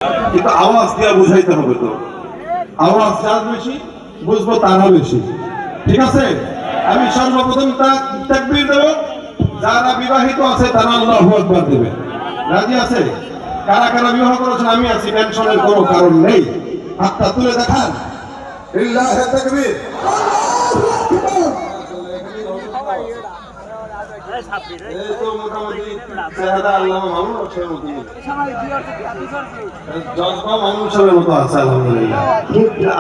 কিন্তু আওয়াজ দিয়ে বুঝাইতে হবে। তো আওয়াজ যার বেশি বুঝবো তারা বেশি। ঠিক আছে, আমি সর্বপ্রথম তাকবীর দেব। যারা বিবাহিত আছে তারা আল্লাহু আকবার দেবে। রাজি আছে? কারা কারা বিবাহ করেছেন? আমি আছি, টেনশনের কোনো কারণ নেই। হাতটা তুলে দেখান। লিল্লাহি তাকবীর। এই তো মোটামুটি চেহারা আল্লামা মামুন হোসেনের মতো, জজবা মামুন হোসেনের মতো আছে আলহামদুলিল্লাহ।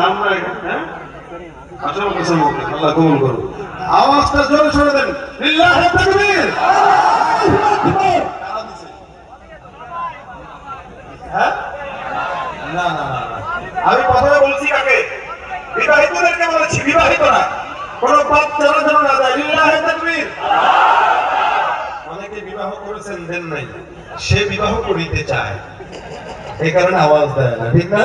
আমরা হ্যাঁ আসল হোসেন মতো আল্লাহ কবুল করুন। আওয়াজটা জোরে শুনে দেন। লিল্লাহি তাকবীর। হ্যাঁ না না না, আমি প্রথমে বলছি কাকে? বিবাহিতদেরকে বলেছি, বিবাহিত না, কোন বাচ্চারা যেন না যায়। লিল্লাহি তাকবীর। অনেকে বিবাহ করেছেন, দেন নাই, সে বিবাহ করিতে চায়, এই কারণে আওয়াজ দেয় না। ঠিক না?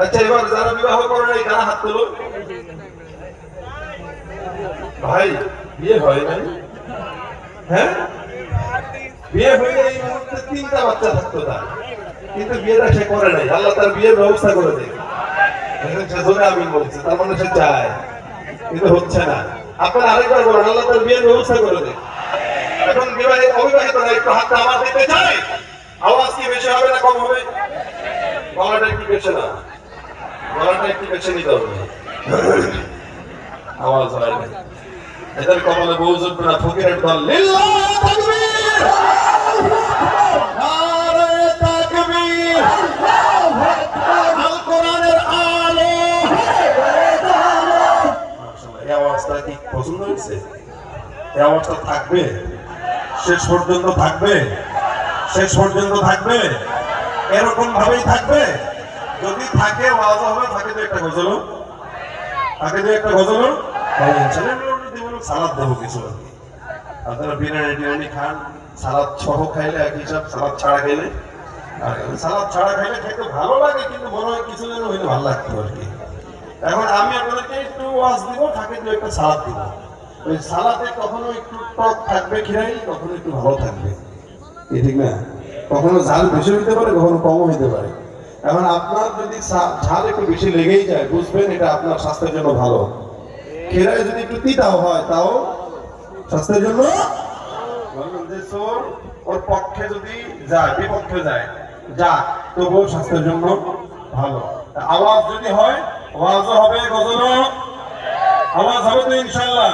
আচ্ছা, এবার যারা বিবাহ করে নাই তারা হাত তোলো। ভাই বিয়ে হয় নাই? হ্যাঁ, বিয়ে হয়ে এই মুহূর্তে 3টা বাচ্চা থাকতো তার, কিন্তু বিয়েটা সে করে নাই। আল্লাহ তার বিয়ের ব্যবস্থা করে দেয়। সে জোরে আমিন বলছে, তার মানে সে চায়, কিন্তু হচ্ছে না। আপনারা আরেকবার বলেন, আল্লাহ তার বিয়ের ব্যবস্থা করে দেয়। এখন বিবাহিত অবিবাহিতরা একটু হাতটা আমার দিতে চায়। আওয়াজ কি বেশি হবে না কম হবে? গলাটা একটু বেশি না, গলাটা একটু বেশি নিতে হবে। আওয়াজ হয় না, এদের কপালে বউ জুটবে না। ফকিরের দল। লিল্লাহি তাকবীর। নারে তাকবীর। আল কোরআনের আলো। মাশাআল্লাহ, এই আওয়াজটা কি পছন্দ হয়েছে? এই আওয়াজটা থাকবে শেষ পর্যন্ত, থাকবে শেষ পর্যন্ত, থাকবে এরকম ভাবেই থাকবে। যদি থাকে ওয়াজ হবে, থাকে তো একটা গজল, থাকে তো একটা গজল। সালাদ দেবো কিছু, আপনারা বিরিয়ানি টিরিয়ানি খান, সালাদ সহ খাইলে এক হিসাব, সালাদ ছাড়া খাইলে, আর সালাদ ছাড়া খাইলে খেতে ভালো লাগে, কিন্তু মনে হয় কিছু যেন হইলে ভালো লাগতো আর কি। এখন আমি আপনাদেরকে একটু ওয়াজ দিব, থাকে তো একটা সালাদ দিব। ওই সালাদে কখনো একটু টক থাকবে খিরাই, কখনো একটু ভালো থাকবে, ঠিক না? কখনো ঝাল বেশি হইতে পারে, কখনো কম হইতে পারে। এখন আপনার যদি ঝাল একটু বেশি লেগেই যায়, বুঝবেন এটা আপনার স্বাস্থ্যের জন্য ভালো। খিরাই যদি একটু তিতাও হয়, তাও স্বাস্থ্যের জন্য। ওর পক্ষে যদি যায়, বিপক্ষে যায়, যাক, তবুও স্বাস্থ্যের জন্য ভালো। আওয়াজ যদি হয়, আওয়াজও হবে, গজলও আওয়াজ হবে তো ইনশাআল্লাহ।